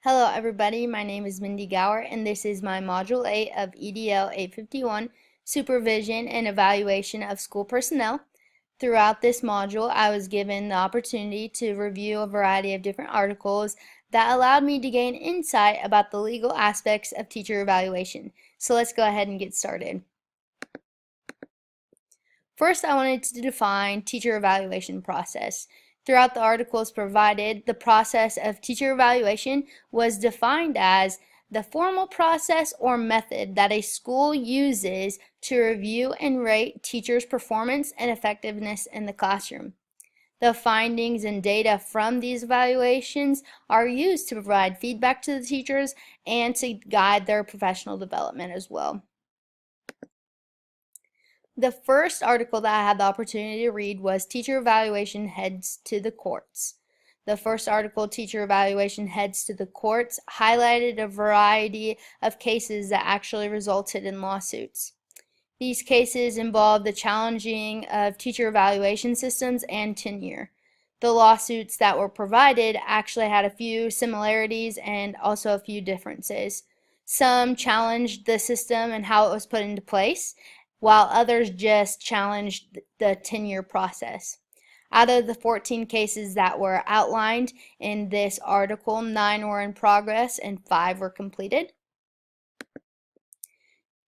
Hello everybody, my name is Mindy Gower and this is my Module 8 of EDL 851, Supervision and Evaluation of School Personnel. Throughout this module, I was given the opportunity to review a variety of different articles that allowed me to gain insight about the legal aspects of teacher evaluation. So let's go ahead and get started. First, I wanted to define teacher evaluation process. Throughout the articles provided, the process of teacher evaluation was defined as the formal process or method that a school uses to review and rate teachers' performance and effectiveness in the classroom. The findings and data from these evaluations are used to provide feedback to the teachers and to guide their professional development as well. The first article that I had the opportunity to read was Teacher Evaluation Heads to the Courts. The first article, Teacher Evaluation Heads to the Courts, highlighted a variety of cases that actually resulted in lawsuits. These cases involved the challenging of teacher evaluation systems and tenure. The lawsuits that were provided actually had a few similarities and also a few differences. Some challenged the system and how it was put into place, while others just challenged the tenure process. Out of the 14 cases that were outlined in this article, 9 were in progress and 5 were completed.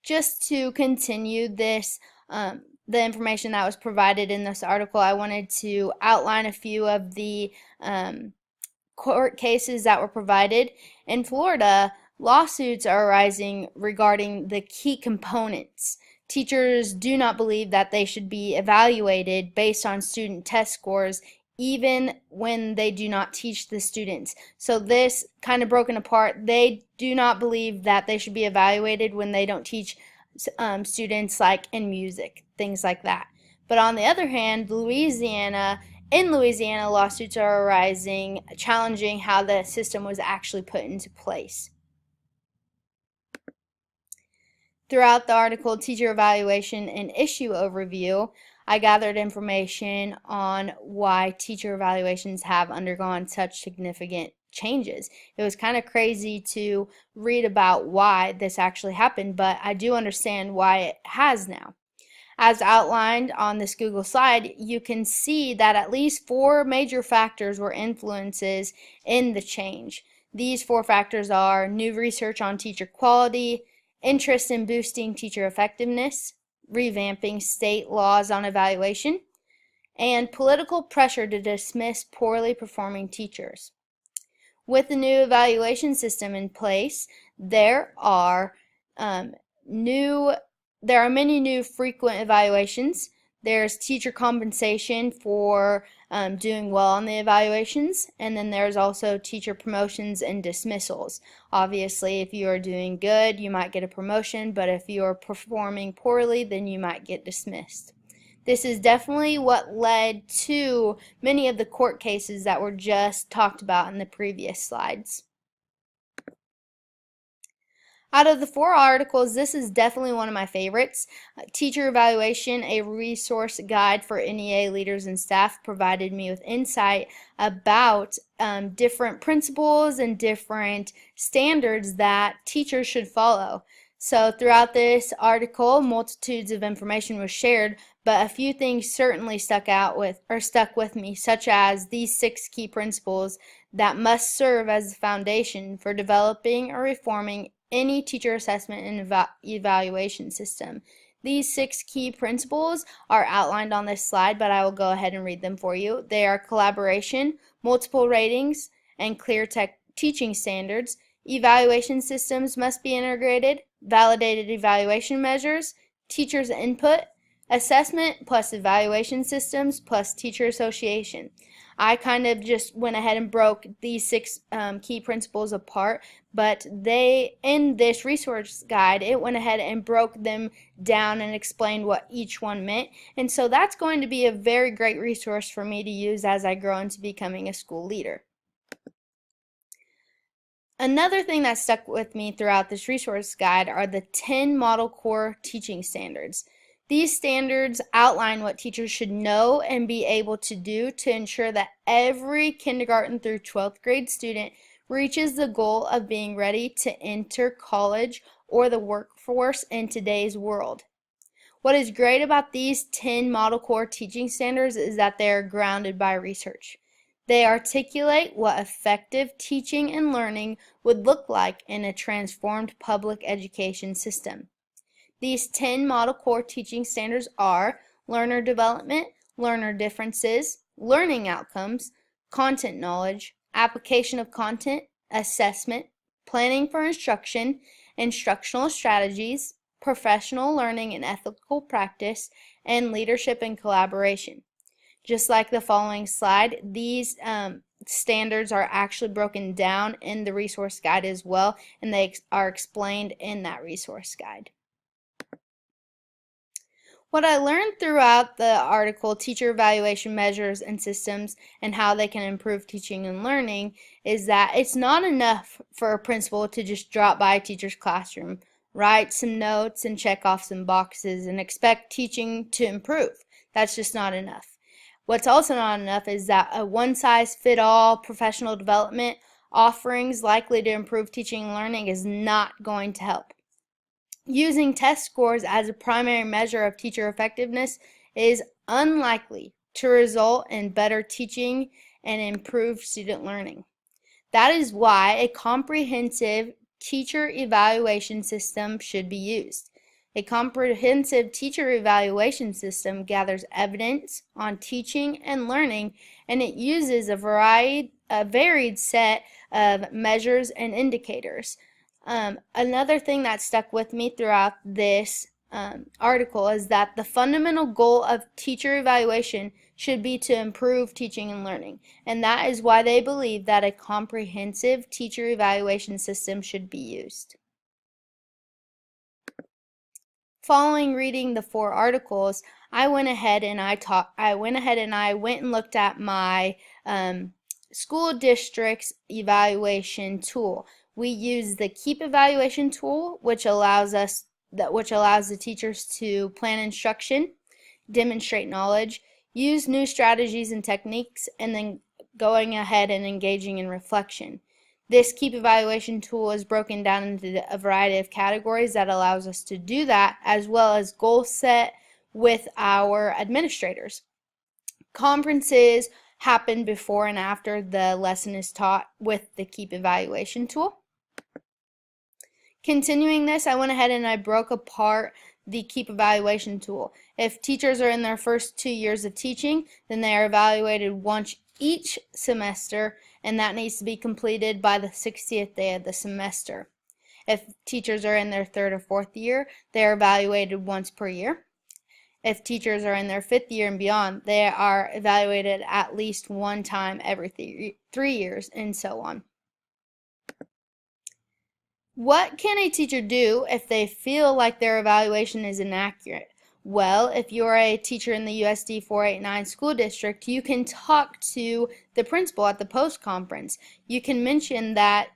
Just to continue this, the information that was provided in this article, I wanted to outline a few of the court cases that were provided. In Florida, lawsuits are arising regarding the key components. Teachers do not believe that they should be evaluated based on student test scores even when they do not teach the students. So this kind of broken apart, they do not believe that they should be evaluated when they don't teach students like in music, things like that. But on the other hand, in Louisiana, lawsuits are arising challenging how the system was actually put into place. Throughout the article, Teacher Evaluation and Issue Overview, I gathered information on why teacher evaluations have undergone such significant changes. It was kind of crazy to read about why this actually happened, but I do understand why it has now. As outlined on this Google slide, you can see that at least 4 major factors were influences in the change. These 4 factors are new research on teacher quality, interest in boosting teacher effectiveness, revamping state laws on evaluation, and political pressure to dismiss poorly performing teachers. With the new evaluation system in place, there are many new frequent evaluations. There's teacher compensation for doing well on the evaluations, and then there's also teacher promotions and dismissals. Obviously, if you are doing good, you might get a promotion, but if you are performing poorly, then you might get dismissed. This is definitely what led to many of the court cases that were just talked about in the previous slides. Out of the 4 articles, this is definitely one of my favorites. Teacher Evaluation, a resource guide for NEA leaders and staff, provided me with insight about different principles and different standards that teachers should follow. So throughout this article, multitudes of information was shared, but a few things certainly stuck with me, such as these 6 key principles that must serve as the foundation for developing or reforming any teacher assessment and evaluation system. These 6 key principles are outlined on this slide, but I will go ahead and read them for you. They are collaboration, multiple ratings, and clear teaching standards. Evaluation systems must be integrated, validated evaluation measures, teachers' input, assessment plus evaluation systems plus teacher association. I kind of just went ahead and broke these 6 key principles apart, but in this resource guide, it went ahead and broke them down and explained what each one meant. And so that's going to be a very great resource for me to use as I grow into becoming a school leader. Another thing that stuck with me throughout this resource guide are the 10 Model Core teaching standards. These standards outline what teachers should know and be able to do to ensure that every kindergarten through 12th grade student reaches the goal of being ready to enter college or the workforce in today's world. What is great about these 10 Model Core teaching standards is that they are grounded by research. They articulate what effective teaching and learning would look like in a transformed public education system. These 10 Model Core teaching standards are learner development, learner differences, learning outcomes, content knowledge, application of content, assessment, planning for instruction, instructional strategies, professional learning and ethical practice, and leadership and collaboration. Just like the following slide, these standards are actually broken down in the resource guide as well, and they are explained in that resource guide. What I learned throughout the article, Teacher Evaluation Measures and Systems and How They Can Improve Teaching and Learning, is that it's not enough for a principal to just drop by a teacher's classroom, write some notes and check off some boxes and expect teaching to improve. That's just not enough. What's also not enough is that a one-size-fit-all professional development offerings likely to improve teaching and learning is not going to help. Using test scores as a primary measure of teacher effectiveness is unlikely to result in better teaching and improved student learning. That is why a comprehensive teacher evaluation system should be used. A comprehensive teacher evaluation system gathers evidence on teaching and learning, and it uses a varied set of measures and indicators. Another thing that stuck with me throughout this article is that the fundamental goal of teacher evaluation should be to improve teaching and learning, and that is why they believe that a comprehensive teacher evaluation system should be used. Following reading the 4 articles, I went ahead and I went and looked at my school district's evaluation tool. We use the Keep Evaluation tool, which allows the teachers to plan instruction, demonstrate knowledge, use new strategies and techniques, and then going ahead and engaging in reflection. This Keep Evaluation tool is broken down into a variety of categories that allows us to do that, as well as goal set with our administrators. Conferences happen before and after the lesson is taught with the Keep Evaluation tool. Continuing this, I went ahead and I broke apart the Keep Evaluation tool. If teachers are in their first 2 years of teaching, then they are evaluated once each semester, and that needs to be completed by the 60th day of the semester. If teachers are in their 3rd or 4th year, they are evaluated once per year. If teachers are in their 5th year and beyond, they are evaluated at least one time every 3 years, and so on. What can a teacher do if they feel like their evaluation is inaccurate? Well, if you're a teacher in the USD 489 school district, you can talk to the principal at the post-conference. You can mention that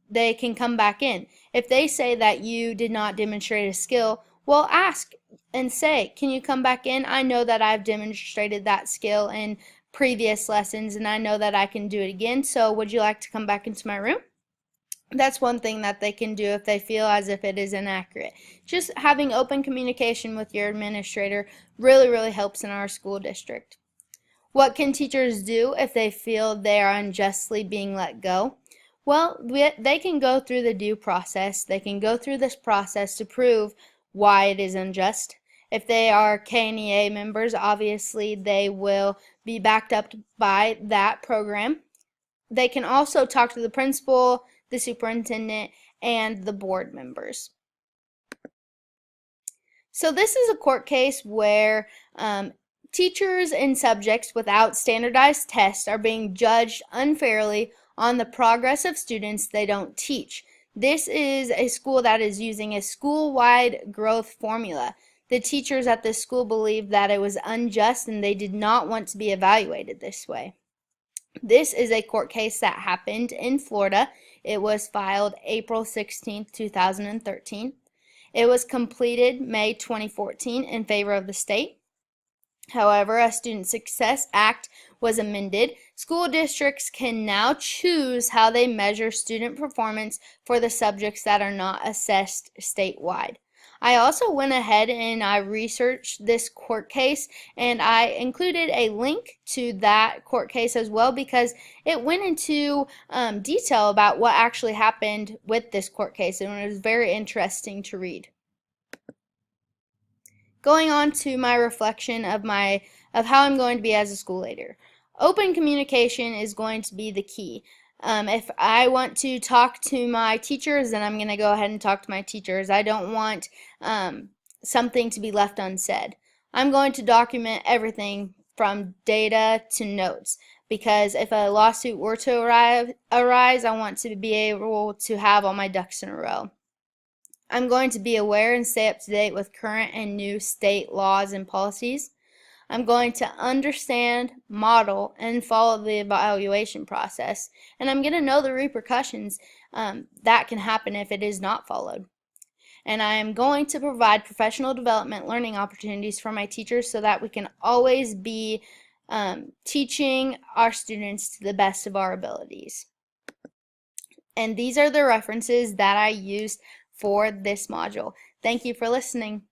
they can come back in. If they say that you did not demonstrate a skill, well, ask and say, can you come back in? I know that I've demonstrated that skill in previous lessons, and I know that I can do it again, so would you like to come back into my room? That's one thing that they can do if they feel as if it is inaccurate. Just having open communication with your administrator really helps in our school district. What can teachers do if they feel they are unjustly being let go? Well, they can go through the due process. They can go through this process to prove why it is unjust. If they are KNEA members, obviously they will be backed up by that program. They can also talk to the principal, the superintendent, and the board members. So this is a court case where teachers and subjects without standardized tests are being judged unfairly on the progress of students they don't teach. This is a school that is using a school-wide growth formula. The teachers at this school believed that it was unjust and they did not want to be evaluated this way. This is a court case that happened in Florida. It was filed April 16, 2013. It was completed May 2014 in favor of the state. However, a Student Success Act was amended. School districts can now choose how they measure student performance for the subjects that are not assessed statewide. I also went ahead and I researched this court case, and I included a link to that court case as well because it went into detail about what actually happened with this court case, and it was very interesting to read. Going on to my reflection of how I'm going to be as a school leader. Open communication is going to be the key. If I want to talk to my teachers, then I'm going to go ahead and talk to my teachers. I don't want something to be left unsaid. I'm going to document everything from data to notes, because if a lawsuit were to arise, I want to be able to have all my ducks in a row. I'm going to be aware and stay up to date with current and new state laws and policies. I'm going to understand, model, and follow the evaluation process. And I'm going to know the repercussions that can happen if it is not followed. And I am going to provide professional development learning opportunities for my teachers so that we can always be teaching our students to the best of our abilities. And these are the references that I used for this module. Thank you for listening.